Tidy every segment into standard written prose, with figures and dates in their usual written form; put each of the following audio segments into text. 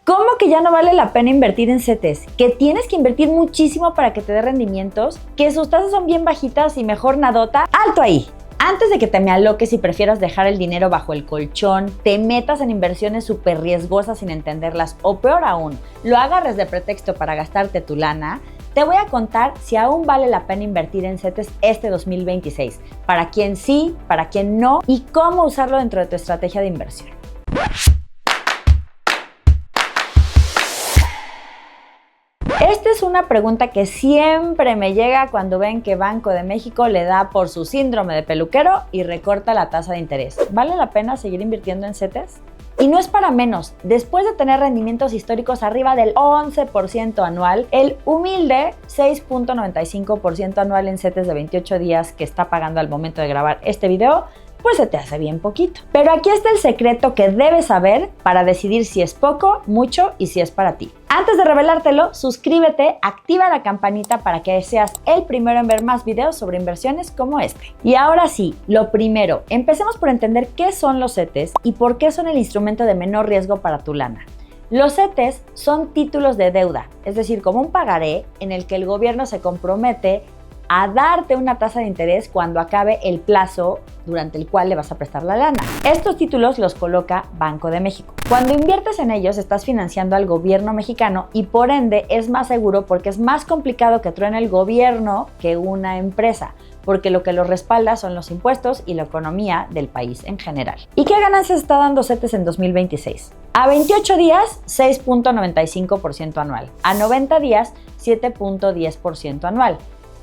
¿Cómo que ya no vale la pena invertir en CETES? ¿Que tienes que invertir muchísimo para que te dé rendimientos? ¿Que sus tasas son bien bajitas y mejor nadota? ¡Alto ahí! Antes de que te me aloques y prefieras dejar el dinero bajo el colchón, te metas en inversiones súper riesgosas sin entenderlas o peor aún, lo agarres de pretexto para gastarte tu lana, te voy a contar si aún vale la pena invertir en CETES este 2026, para quién sí, para quién no y cómo usarlo dentro de tu estrategia de inversión. Esta es una pregunta que siempre me llega cuando ven que Banco de México le da por su síndrome de peluquero y recorta la tasa de interés. ¿Vale la pena seguir invirtiendo en CETES? Y no es para menos. Después de tener rendimientos históricos arriba del 11% anual, el humilde 6.95% anual en CETES de 28 días que está pagando al momento de grabar este video, pues se te hace bien poquito. Pero aquí está el secreto que debes saber para decidir si es poco, mucho y si es para ti. Antes de revelártelo, suscríbete, activa la campanita para que seas el primero en ver más videos sobre inversiones como este. Y ahora sí, lo primero, empecemos por entender qué son los CETES y por qué son el instrumento de menor riesgo para tu lana. Los CETES son títulos de deuda, es decir, como un pagaré en el que el gobierno se compromete a darte una tasa de interés cuando acabe el plazo durante el cual le vas a prestar la lana. Estos títulos los coloca Banco de México. Cuando inviertes en ellos, estás financiando al gobierno mexicano y por ende es más seguro porque es más complicado que truene el gobierno que una empresa, porque lo que los respalda son los impuestos y la economía del país en general. ¿Y qué ganancias está dando CETES en 2026? A 28 días, 6.95% anual. A 90 días, 7.10% anual.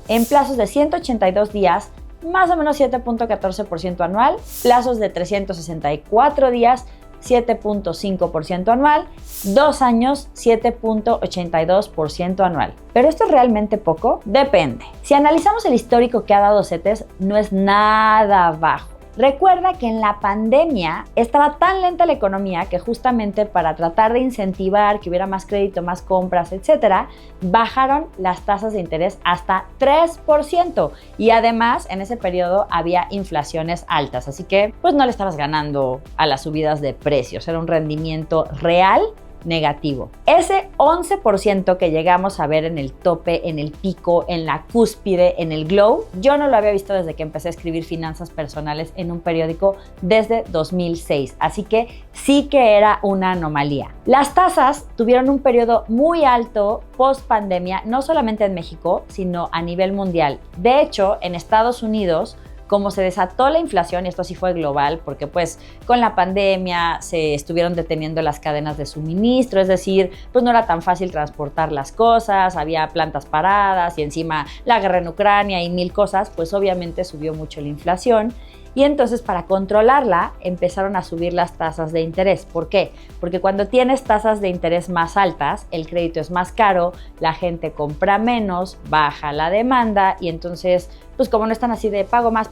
En plazos de 182 días, más o menos 7.14% anual, plazos de 364 días, 7.5% anual, 2 años, 7.82% anual. ¿Pero esto es realmente poco? Depende. Si analizamos el histórico que ha dado CETES, no es nada bajo. Recuerda que en la pandemia estaba tan lenta la economía que justamente para tratar de incentivar que hubiera más crédito, más compras, etcétera, bajaron las tasas de interés hasta 3%. Y además, en ese periodo había inflaciones altas, así que pues no le estabas ganando a las subidas de precios, era un rendimiento real negativo. Ese 11% que llegamos a ver en el tope, en el pico, en la cúspide, en el glow, yo no lo había visto desde que empecé a escribir finanzas personales en un periódico desde 2006, así que sí que era una anomalía. Las tasas tuvieron un periodo muy alto post pandemia, no solamente en México, sino a nivel mundial. De hecho, en Estados Unidos, como se desató la inflación, y esto sí fue global, porque pues con la pandemia se estuvieron deteniendo las cadenas de suministro, es decir, pues no era tan fácil transportar las cosas, había plantas paradas y encima la guerra en Ucrania y mil cosas, pues obviamente subió mucho la inflación. Y entonces para controlarla empezaron a subir las tasas de interés. ¿Por qué? Porque cuando tienes tasas de interés más altas, el crédito es más caro, la gente compra menos, baja la demanda y entonces, pues como no están así de pago más,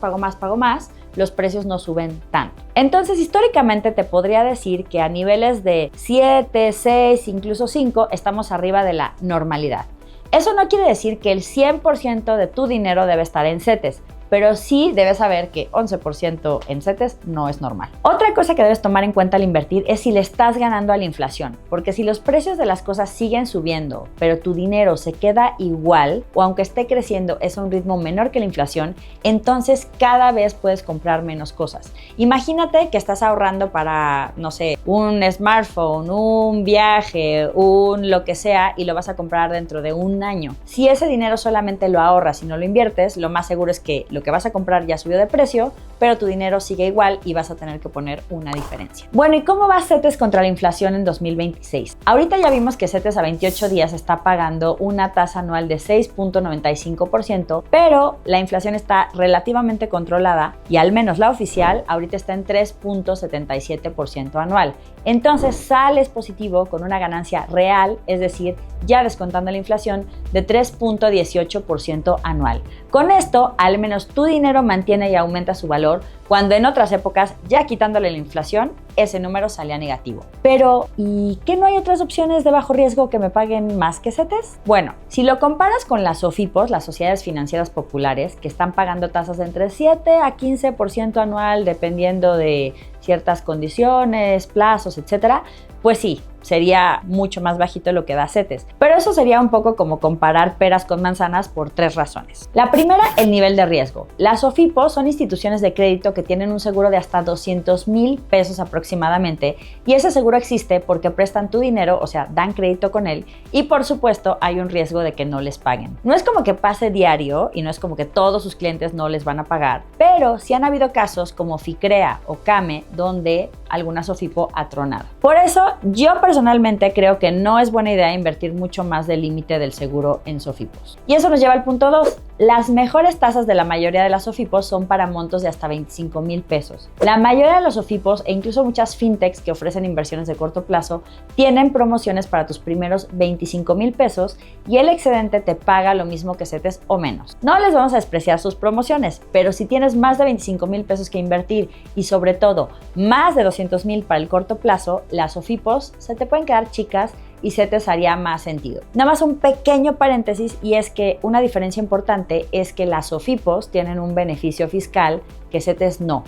los precios no suben tanto. Entonces, históricamente te podría decir que a niveles de 7, 6, incluso 5, estamos arriba de la normalidad. Eso no quiere decir que el 100% de tu dinero debe estar en CETES, pero sí debes saber que 11% en CETES no es normal. Otra cosa que debes tomar en cuenta al invertir es si le estás ganando a la inflación, porque si los precios de las cosas siguen subiendo, pero tu dinero se queda igual o aunque esté creciendo es a un ritmo menor que la inflación, entonces cada vez puedes comprar menos cosas. Imagínate que estás ahorrando para, no sé, un smartphone, un viaje, un lo que sea y lo vas a comprar dentro de un año. Si ese dinero solamente lo ahorras y no lo inviertes, lo más seguro es que lo que vas a comprar ya subió de precio, pero tu dinero sigue igual y vas a tener que poner una diferencia. Bueno, ¿y cómo va CETES contra la inflación en 2026? Ahorita ya vimos que CETES a 28 días está pagando una tasa anual de 6.95%, pero la inflación está relativamente controlada y al menos la oficial ahorita está en 3.77% anual. Entonces sales positivo con una ganancia real, es decir, ya descontando la inflación, de 3.18% anual. Con esto, al menos tu dinero mantiene y aumenta su valor, cuando en otras épocas, ya quitándole la inflación, ese número salía negativo. Pero, ¿y qué no hay otras opciones de bajo riesgo que me paguen más que CETES? Bueno, si lo comparas con las SOFIPOS, las sociedades financieras populares, que están pagando tasas de entre 7 a 15% anual, dependiendo de ciertas condiciones, plazos, etcétera, pues sí, sería mucho más bajito de lo que da CETES. Pero eso sería un poco como comparar peras con manzanas por 3 razones. La primera, el nivel de riesgo. Las SOFIPOS son instituciones de crédito que tienen un seguro de hasta 200,000 pesos aproximadamente, y ese seguro existe porque prestan tu dinero, o sea, dan crédito con él, y por supuesto hay un riesgo de que no les paguen. No es como que pase diario y no es como que todos sus clientes no les van a pagar, pero sí han habido casos como FICREA o CAME donde alguna SOFIPO ha tronado. Por eso, yo personalmente creo que no es buena idea invertir mucho más del límite del seguro en SOFIPOS. Y eso nos lleva al punto 2. Las mejores tasas de la mayoría de las SOFIPOS son para montos de hasta 25,000 pesos. La mayoría de los SOFIPOS e incluso muchas fintechs que ofrecen inversiones de corto plazo tienen promociones para tus primeros 25,000 pesos y el excedente te paga lo mismo que CETES o menos. No les vamos a despreciar sus promociones, pero si tienes más de 25,000 pesos que invertir y sobre todo más de 200,000 para el corto plazo, las SOFIPOS se te pueden quedar chicas y CETES haría más sentido. Nada más un pequeño paréntesis, y es que una diferencia importante es que las SOFIPOS tienen un beneficio fiscal que CETES no.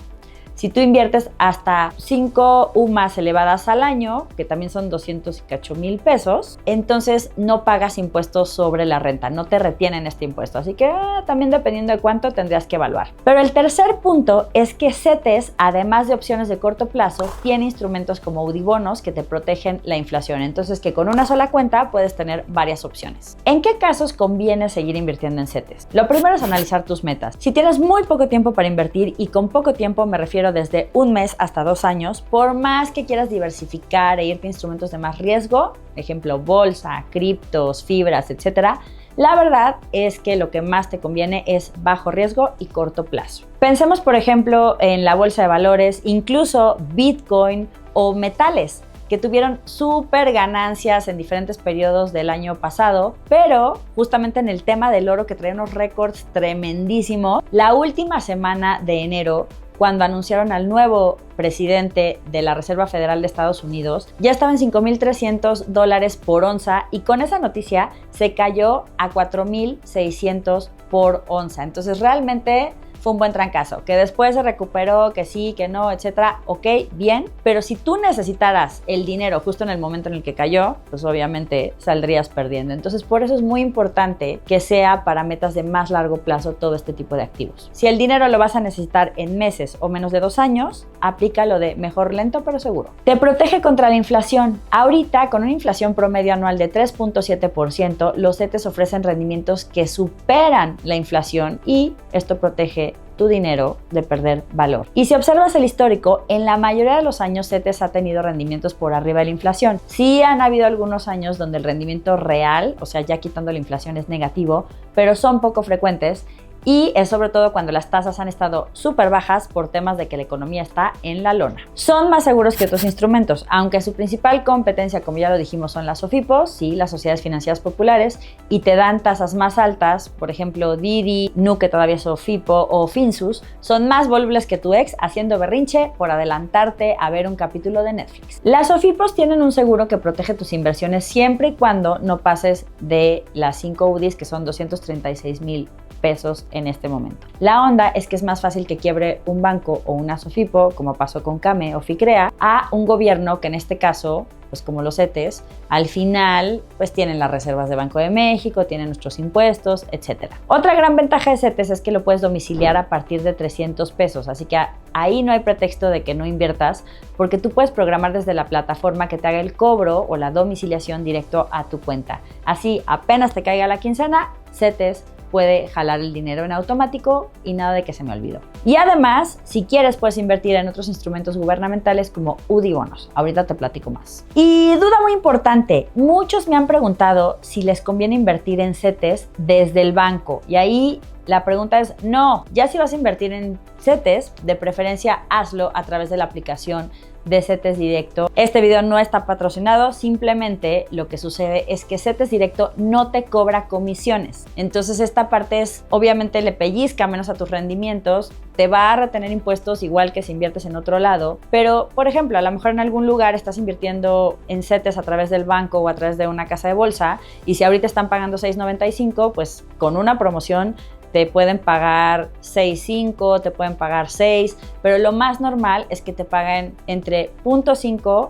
Si tú inviertes hasta 5 UMAS elevadas al año, que también son 208,000 pesos, entonces no pagas impuestos sobre la renta, no te retienen este impuesto. Así que también dependiendo de cuánto tendrías que evaluar. Pero el tercer punto es que CETES, además de opciones de corto plazo, tiene instrumentos como UDIbonos que te protegen la inflación. Entonces que con una sola cuenta puedes tener varias opciones. ¿En qué casos conviene seguir invirtiendo en CETES? Lo primero es analizar tus metas. Si tienes muy poco tiempo para invertir, y con poco tiempo me refiero desde 1 mes hasta 2 años, por más que quieras diversificar e irte a instrumentos de más riesgo, ejemplo bolsa, criptos, fibras, etc., la verdad es que lo que más te conviene es bajo riesgo y corto plazo. Pensemos, por ejemplo, en la bolsa de valores, incluso Bitcoin o metales, que tuvieron súper ganancias en diferentes periodos del año pasado, pero justamente en el tema del oro, que trae unos récords tremendísimos, la última semana de enero, cuando anunciaron al nuevo presidente de la Reserva Federal de Estados Unidos, ya estaba en $5,300 por onza, y con esa noticia se cayó a $4,600 por onza. Entonces realmente fue un buen trancazo, que después se recuperó, que sí, que no, etcétera. Ok, bien, pero si tú necesitaras el dinero justo en el momento en el que cayó, pues obviamente saldrías perdiendo. Entonces por eso es muy importante que sea para metas de más largo plazo todo este tipo de activos. Si el dinero lo vas a necesitar en meses o menos de 2 años, aplica lo de mejor lento pero seguro. Te protege contra la inflación. Ahorita, con una inflación promedio anual de 3.7%, los CETES ofrecen rendimientos que superan la inflación, y esto protege tu dinero de perder valor. Y si observas el histórico, en la mayoría de los años CETES ha tenido rendimientos por arriba de la inflación. Sí han habido algunos años donde el rendimiento real, o sea, ya quitando la inflación, es negativo, pero son poco frecuentes. Y es sobre todo cuando las tasas han estado súper bajas por temas de que la economía está en la lona. Son más seguros que otros instrumentos, aunque su principal competencia, como ya lo dijimos, son las SOFIPOS, sí, las sociedades financieras populares, y te dan tasas más altas. Por ejemplo, Didi, Nu, que todavía es SOFIPO, o Finsus, son más volubles que tu ex haciendo berrinche por adelantarte a ver un capítulo de Netflix. Las SOFIPOS tienen un seguro que protege tus inversiones siempre y cuando no pases de las 5 UDIs, que son 236,000 pesos en este momento. La onda es que es más fácil que quiebre un banco o una SOFIPO, como pasó con CAME o FICREA, a un gobierno que en este caso, pues como los CETES, al final pues tienen las reservas de Banco de México, tienen nuestros impuestos, etc. Otra gran ventaja de CETES es que lo puedes domiciliar a partir de 300 pesos, así que ahí no hay pretexto de que no inviertas, porque tú puedes programar desde la plataforma que te haga el cobro o la domiciliación directo a tu cuenta. Así, apenas te caiga la quincena, CETES puede jalar el dinero en automático y nada de que se me olvidó. Y además, si quieres, puedes invertir en otros instrumentos gubernamentales como UDIbonos. Ahorita te platico más. Y duda muy importante, muchos me han preguntado si les conviene invertir en CETES desde el banco. Y ahí la pregunta es no. Ya si vas a invertir en CETES, de preferencia hazlo a través de la aplicación de CETES Directo. Este video no está patrocinado, simplemente lo que sucede es que CETES Directo no te cobra comisiones. Entonces esta parte es, obviamente le pellizca menos a tus rendimientos, te va a retener impuestos igual que si inviertes en otro lado, pero por ejemplo, a lo mejor en algún lugar estás invirtiendo en CETES a través del banco o a través de una casa de bolsa, y si ahorita están pagando $6.95, pues con una promoción te pueden pagar 6.5, te pueden pagar 6, pero lo más normal es que te paguen entre 0.5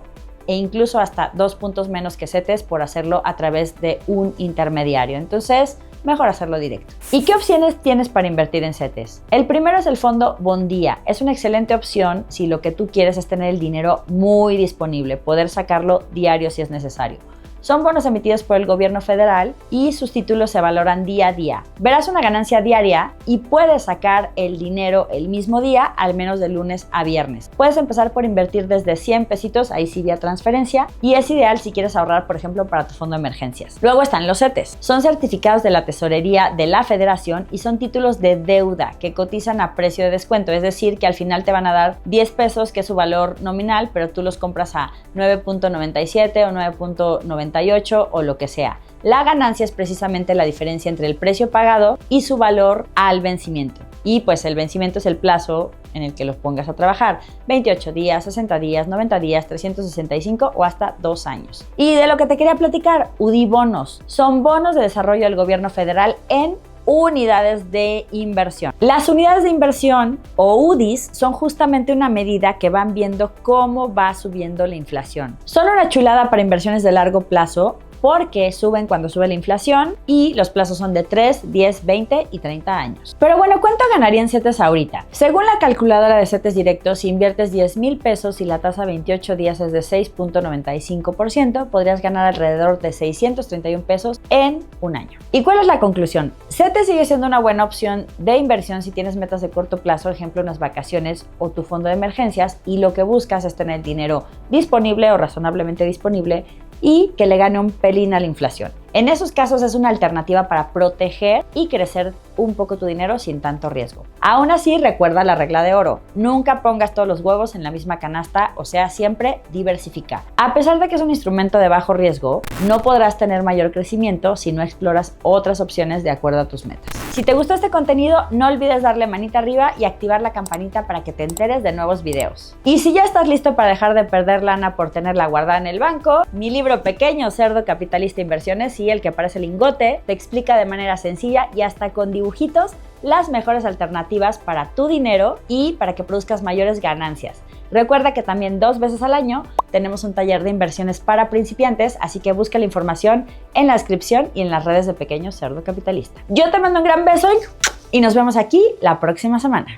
e incluso hasta 2 puntos menos que CETES por hacerlo a través de un intermediario. Entonces, mejor hacerlo directo. ¿Y qué opciones tienes para invertir en CETES? El primero es el fondo Bondía. Es una excelente opción si lo que tú quieres es tener el dinero muy disponible, poder sacarlo diario si es necesario. Son bonos emitidos por el gobierno federal y sus títulos se valoran día a día. Verás una ganancia diaria y puedes sacar el dinero el mismo día, al menos de lunes a viernes. Puedes empezar por invertir desde 100 pesitos, ahí sí vía transferencia, y es ideal si quieres ahorrar, por ejemplo, para tu fondo de emergencias. Luego están los CETES. Son certificados de la tesorería de la federación y son títulos de deuda que cotizan a precio de descuento, es decir, que al final te van a dar 10 pesos, que es su valor nominal, pero tú los compras a 9.97 o 9.98 o lo que sea. La ganancia es precisamente la diferencia entre el precio pagado y su valor al vencimiento. Y pues el vencimiento es el plazo en el que los pongas a trabajar. 28 días, 60 días, 90 días, 365 o hasta 2 años. Y de lo que te quería platicar, UDI bonos. Son bonos de desarrollo del gobierno federal en unidades de inversión. Las unidades de inversión o UDIs son justamente una medida que van viendo cómo va subiendo la inflación. Son una chulada para inversiones de largo plazo porque suben cuando sube la inflación y los plazos son de 3, 10, 20 y 30 años. Pero bueno, ¿cuánto ganaría en CETES ahorita? Según la calculadora de CETES directos, si inviertes 10,000 pesos y la tasa 28 días es de 6.95%, podrías ganar alrededor de 631 pesos en un año. ¿Y cuál es la conclusión? CETES sigue siendo una buena opción de inversión si tienes metas de corto plazo, por ejemplo, unas vacaciones o tu fondo de emergencias, y lo que buscas es tener dinero disponible o razonablemente disponible y que le gane un pelín a la inflación. En esos casos es una alternativa para proteger y crecer un poco tu dinero sin tanto riesgo. Aún así, recuerda la regla de oro. Nunca pongas todos los huevos en la misma canasta, o sea, siempre diversifica. A pesar de que es un instrumento de bajo riesgo, no podrás tener mayor crecimiento si no exploras otras opciones de acuerdo a tus metas. Si te gustó este contenido, no olvides darle manita arriba y activar la campanita para que te enteres de nuevos videos. Y si ya estás listo para dejar de perder lana por tenerla guardada en el banco, mi libro Pequeño Cerdo Capitalista Inversiones y el que parece lingote te explica de manera sencilla y hasta con dibujitos las mejores alternativas para tu dinero y para que produzcas mayores ganancias. Recuerda que también 2 veces al año tenemos un taller de inversiones para principiantes, así que busca la información en la descripción y en las redes de Pequeño Cerdo Capitalista. Yo te mando un gran beso y nos vemos aquí la próxima semana.